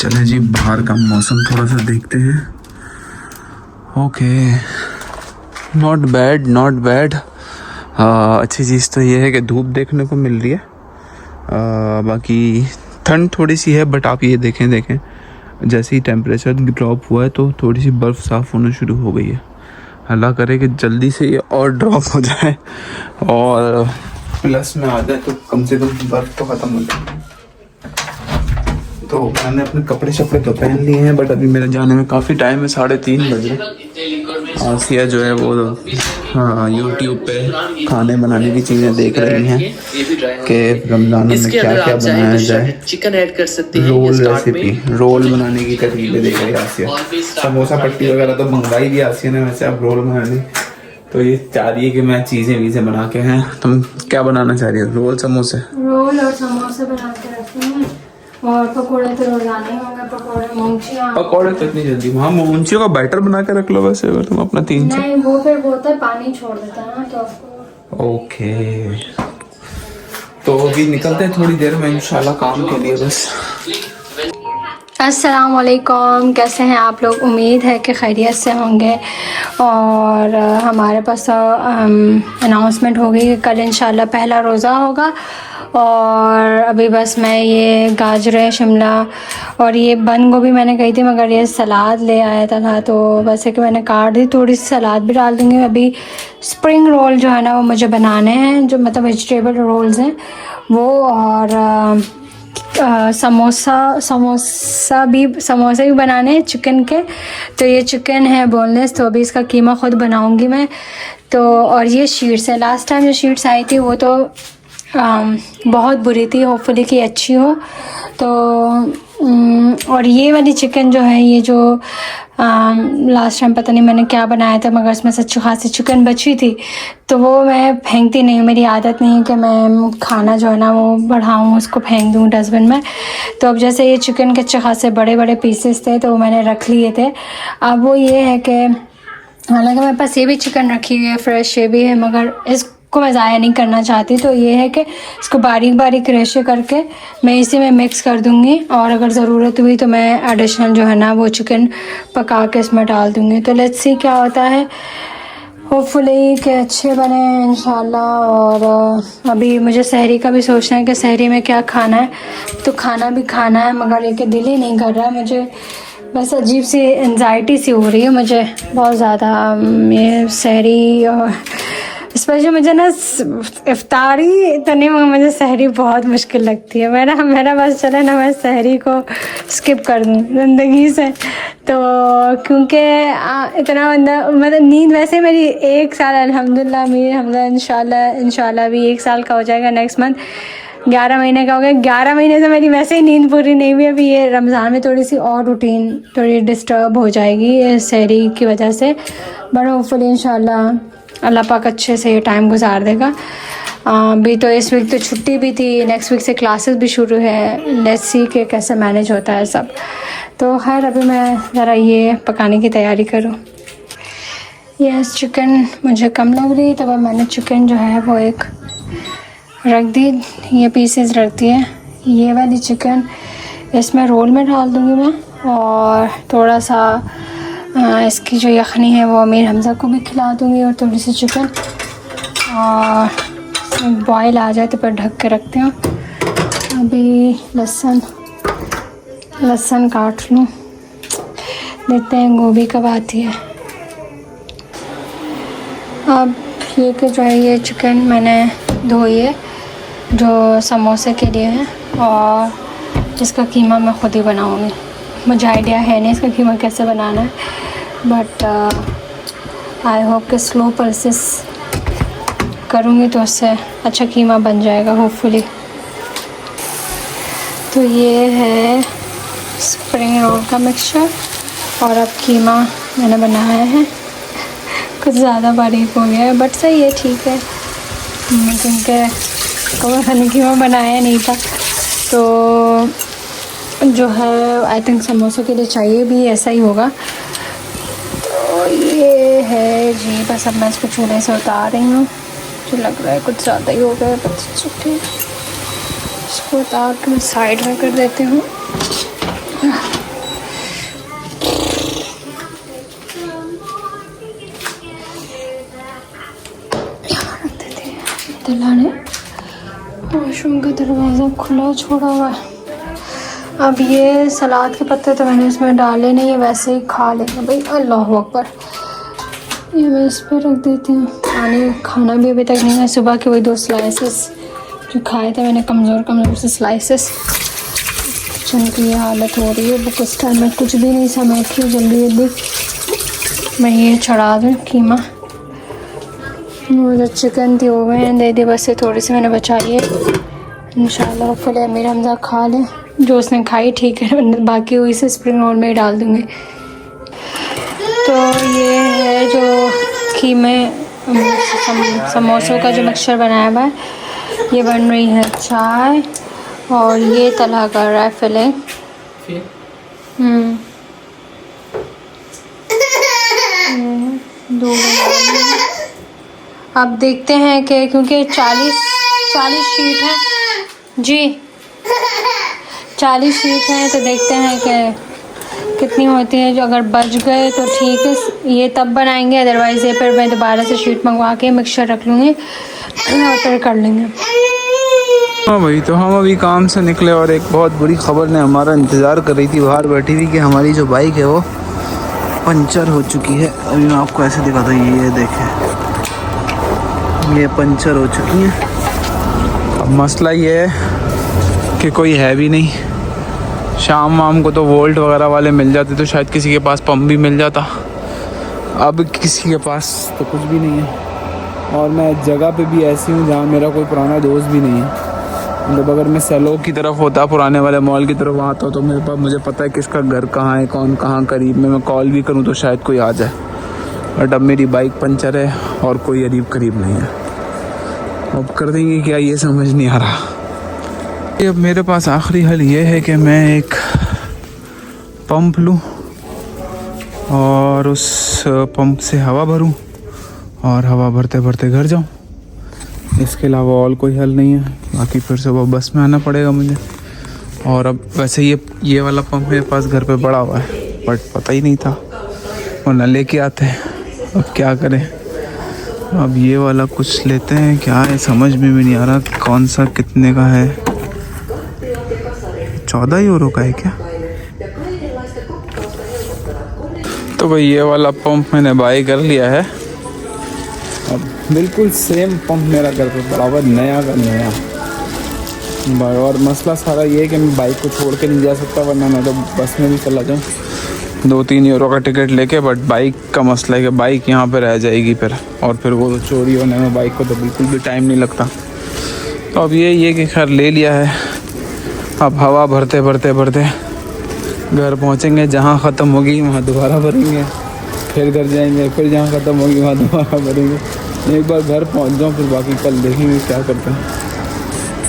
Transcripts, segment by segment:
चले जी, बाहर का मौसम थोड़ा सा देखते हैं। Okay, not bad not bad. अच्छी चीज़ तो ये है कि धूप देखने को मिल रही है। बाकी ठंड थोड़ी सी है, बट आप ये देखें जैसे ही टेम्परेचर ड्रॉप हुआ है तो थोड़ी सी बर्फ़ साफ़ होना शुरू हो गई है। अल्लाह करे कि जल्दी से ये और ड्रॉप हो जाए और प्लस में आ जाए तो कम से कम बर्फ़ तो ख़त्म हो जाए। तो मैंने अपने कपड़े शपड़े तो पहन लिए हैं, बट अभी मेरे जाने में काफ़ी टाइम है, 3:30 बजे। आसिया जो है वो हाँ यूट्यूब पे खाने बनाने की चीज़ें देख रही हैं कि रमज़ान में क्या क्या बनाया जाए। चिकन ऐड कर सकते हैं रोल रेसिपी, रोल बनाने की तरीके देख रही है आसिया। समोसा पट्टी वगैरह तो मंगवाई भी आसिया ने, वैसे अब रोल बनाने तो ये चाह रही है कि मैं चीज़ें बना के हैं। तुम क्या बनाना चाह रही हो? रोल समोसे? रोल और समोसे बना के रखे हैं और पकोड़े तो रोजाना ही होंगे। पकोड़े तो इतनी जल्दी? हाँ, मूंगफलियों का बैटर बना के रख लो वैसे, अगर तुम अपना 3 से। नहीं, वो फिर होता है पानी छोड़ देता है ना, तो ओके। तो अभी निकलते हैं थोड़ी देर में इंशाल्लाह काम के लिए बस। अस्सलाम वालेकुम, कैसे हैं आप लोग? उम्मीद है कि खैरियत से होंगे। और हमारे पास अनाउंसमेंट हो गई कि कल इंशाल्लाह पहला रोज़ा होगा। और अभी बस मैं ये गाजर शिमला और ये बंद गोभी मैंने कही थी, मगर ये सलाद ले आया था तो वैसे कि मैंने काट दी, थोड़ी सी सलाद भी डाल दूँगी। अभी स्प्रिंग रोल जो है ना वो मुझे बनाने हैं, जो मतलब वेजिटेबल रोल्स हैं वो। और समोसे भी बनाने हैं चिकन के। तो ये चिकन है बोनलेस, तो अभी इसका कीमा ख़ुद बनाऊंगी मैं। तो और ये शीट्स है, लास्ट टाइम जो शीट्स आई थी वो तो बहुत बुरी थी, होपफुली कि अच्छी हो। तो और ये वाली चिकन जो है, ये जो लास्ट टाइम पता नहीं मैंने क्या बनाया था, मगर इसमें से अच्छी खासी चिकन बची थी, तो वो मैं फेंकती नहीं हूँ। मेरी आदत नहीं है कि मैं खाना जो है ना वो बढ़ाऊँ, उसको फेंक दूँ डस्टबिन में। तो अब जैसे ये चिकन के अच्छे खासे बड़े बड़े पीसेस थे तो मैंने रख लिए थे। अब वो ये है कि हालांकि मेरे पास ये भी चिकन रखी हुई है, फ्रेश ये भी है, मगर इसको मैं ज़ाया नहीं करना चाहती। तो ये है कि इसको बारीक बारीक रेशे करके मैं इसी में मिक्स कर दूँगी, और अगर ज़रूरत हुई तो मैं एडिशनल जो है ना वो चिकन पका के इसमें डाल दूँगी। तो लेट्स सी क्या होता है, होपफुली कि अच्छे बने इंशाल्लाह। और अभी मुझे सहरी का भी सोचना है कि सहरी में क्या खाना है। तो खाना भी खाना है, मगर ये कि दिल ही नहीं कर रहा है मुझे। बस अजीब सी एंजाइटी सी हो रही है मुझे बहुत ज़्यादा। ये सहरी और स्पेशली मुझे ना इफ्तारी तो नहीं, मगर मुझे सहरी बहुत मुश्किल लगती है। मेरा बस चले ना मैं सहरी को स्किप कर दूँ ज़िंदगी से। तो क्योंकि इतना मतलब नींद वैसे मेरी 1 साल अल्हम्दुलिल्लाह मीर हमदा इंशाल्लाह भी 1 साल का हो जाएगा नेक्स्ट मंथ। 11 महीने का हो गया। 11 महीने से मेरी वैसे ही नींद पूरी नहीं हुई। अभी ये रमज़ान में थोड़ी सी और रूटीन थोड़ी डिस्टर्ब हो जाएगी सहरी की वजह से, बट होपफुली इंशाल्लाह अल्लाह पाक अच्छे से ये टाइम गुजार देगा। अभी तो इस वीक तो छुट्टी भी थी, नेक्स्ट वीक से क्लासेस भी शुरू है। लेट्स सी के कैसे मैनेज होता है सब। तो खैर अभी मैं ज़रा ये पकाने की तैयारी करूँ। यस, चिकन मुझे कम लग रही, तब मैंने चिकन जो है वो एक रख दी, ये पीसेस रख दिए। ये वाली चिकन इसमें रोल में डाल दूँगी मैं, और थोड़ा सा इसकी जो यखनी है वो अमीर हमज़ा को भी खिला दूँगी, और थोड़ी सी चिकन और बॉयल आ जाए तो फिर ढक के रखते हैं। अभी लहसुन काट लूँ, देखते हैं गोभी कब आती है। अब ये कि जो है ये चिकन मैंने धोई है जो समोसे के लिए है, और इसका कीमा मैं ख़ुद ही बनाऊँगी। मुझे आइडिया है नहीं इसका कीमा कैसे बनाना है, बट आई होप कि स्लो प्रोसेस करूँगी तो उससे अच्छा कीमा बन जाएगा होपफुली। तो ये है स्प्रिंग रोल का मिक्सचर, और अब कीमा मैंने बनाया है। कुछ ज़्यादा बारीक हो गया है, बट सही है, ठीक है, क्योंकि मैंने कीमा बनाया नहीं था। तो जो है आई थिंक समोसों के लिए चाहिए भी ऐसा ही होगा। तो ये है जी, बस अब मैं इसको चूल्हे से उतार रही हूँ। मुझे लग रहा है कुछ ज़्यादा ही हो गया, बस ठीक, इसको उतार के मैं साइड में कर देती हूँ। दिलाने वॉशरूम का दरवाज़ा खुला छोड़ा हुआ है। अब ये सलाद के पत्ते तो मैंने इसमें डाले नहीं है, वैसे ही खा लेंगे भाई। अल्लाह अकबर। ये मैं इस पर रख देती हूँ। पानी खाना भी अभी तक नहीं है। सुबह के वही 2 स्लाइसेस जो खाए थे मैंने, कमज़ोर से स्लाइसेस। किचन की ये हालत हो रही है। बुक इस टाइम में कुछ भी नहीं समेटी, जल्दी मैं ये चढ़ा दूँ कीमा। वो जो चिकन थी वो मैंने दे दी, बस ये थोड़ी सी मैंने बचाई है। इंशाल्लाह फिर मेरा हमजा खा लें, जो उसने खाई ठीक है, बाकी हुई से स्प्रिंग रोल में ही डाल दूँगी। तो ये है जो कीमे समोसों का जो मिक्सचर बनाया हुआ है। ये बन रही है चाय और ये तला कर रहा है फिलिंग। दो अब देखते हैं कि क्योंकि 40 शीट है जी, 40 शीट हैं, तो देखते हैं कि कितनी होती है। जो अगर बच गए तो ठीक है, ये तब बनाएंगे, अदरवाइज़ ये फिर मैं दोबारा से शीट मंगवा के मिक्सचर रख लूँगी और फिर कर लेंगे। हाँ भाई, तो हम अभी काम से निकले और एक बहुत बुरी खबर ने हमारा इंतज़ार कर रही थी बाहर बैठी हुई कि हमारी जो बाइक है वो पंचर हो चुकी है। अभी मैं आपको ऐसे दिखाता हूँ, ये देखें, ये पंचर हो चुकी है। अब मसला ये है कि कोई है भी नहीं। शाम वाम को तो वोल्ट वगैरह वाले मिल जाते तो शायद किसी के पास पंप भी मिल जाता। अब किसी के पास तो कुछ भी नहीं है और मैं जगह पे भी ऐसी हूँ जहाँ मेरा कोई पुराना दोस्त भी नहीं है। मतलब अगर मैं सैलो की तरफ होता, पुराने वाले मॉल की तरफ आता तो मेरे पास, मुझे पता है किसका घर कहाँ है, कौन कहाँ करीब में, मैं कॉल भी करूँ तो शायद कोई आ जाए। बट अब मेरी बाइक पंचर है और कोई करीब करीब नहीं है। अब कर देंगे क्या, ये समझ नहीं आ रहा। अब मेरे पास आखिरी हल ये है कि मैं एक पंप लूँ और उस पंप से हवा भरूँ और हवा भरते भरते घर जाऊँ। इसके अलावा और कोई हल नहीं है। बाकी फिर सुबह बस में आना पड़ेगा मुझे। और अब वैसे ये वाला पंप मेरे पास घर पे पड़ा हुआ है, बट पता ही नहीं था, वरना लेके आते हैं। अब क्या करें, अब ये वाला कुछ लेते हैं। क्या है समझ में भी नहीं आ रहा, कौन सा कितने का है। 14 यूरो का है क्या? तो भाई ये वाला पंप मैंने बाई कर लिया है। अब बिल्कुल सेम पंप मेरा घर पे पड़ा हुआ, नया का नया। और मसला सारा ये है कि मैं बाइक को छोड़ के नहीं जा सकता, वरना मैं तो बस में भी चला जाऊँ 2-3 यूरो का टिकट लेके। बट बाइक का मसला है कि बाइक यहाँ पे रह जाएगी फिर, और फिर वो चोरी होने में बाइक को तो बिल्कुल भी टाइम नहीं लगता। तो अब ये कि खैर ले लिया है। अब हवा भरते भरते भरते घर पहुँचेंगे। जहाँ ख़त्म होगी वहाँ दोबारा भरेंगे, फिर घर जाएंगे, फिर जहाँ ख़त्म होगी वहाँ दोबारा भरेंगे। एक बार घर पहुँच जाऊँ फिर बाकी कल देखेंगे क्या करते हैं।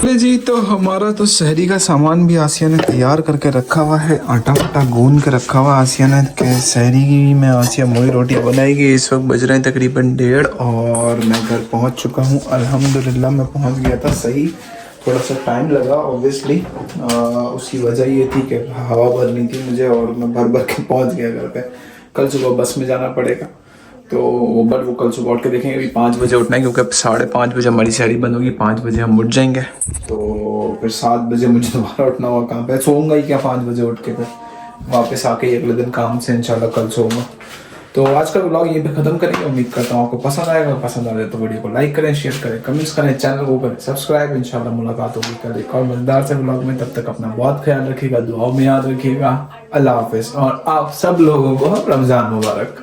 अरे जी, तो हमारा तो शहरी का सामान भी आसिया ने तैयार करके रखा हुआ है। आटा वाटा गूंद के रखा हुआ आसिया ने कि शहरी की में आसिया मोई रोटी बनाएगी। इस वक्त बज रहे हैं तकरीबन 1:30 और मैं घर पहुंच चुका हूं। अल्हम्दुलिल्लाह मैं पहुंच गया था सही। थोड़ा सा टाइम लगा ऑब्वियसली, उसकी वजह ये थी कि हवा भरनी थी मुझे और मैं भर के पहुँच गया घर पर। कल सुबह बस में जाना पड़ेगा, तो वो कल सुबह उठ के देखेंगे। अभी 5 बजे उठना है क्योंकि 5:30 बजे हमारी शहरी बंद होगी। 5 बजे हम उठ जाएंगे, तो फिर 7 बजे मुझे दोबारा उठना होगा काम पे। सोऊंगा ही क्या 5 बजे उठ के, फिर वापस आके अगले दिन काम से इंशाल्लाह कल सोऊंगा। तो आज का व्लॉग यहीं पे ख़त्म करेंगे। उम्मीद करता हूँ आपको पसंद आएगा। पसंद आ जाए तो वीडियो को लाइक करें, शेयर करें, कमेंट्स करें, चैनल को करें सब्सक्राइब। इंशाल्लाह मुलाकात होगी कल एक और मज़ेदार से व्लॉग में। तब तक अपना बहुत ख्याल रखिएगा, दुआओं में याद रखिएगा। अल्लाह हाफिज़ और आप सब लोगों को रमज़ान मुबारक।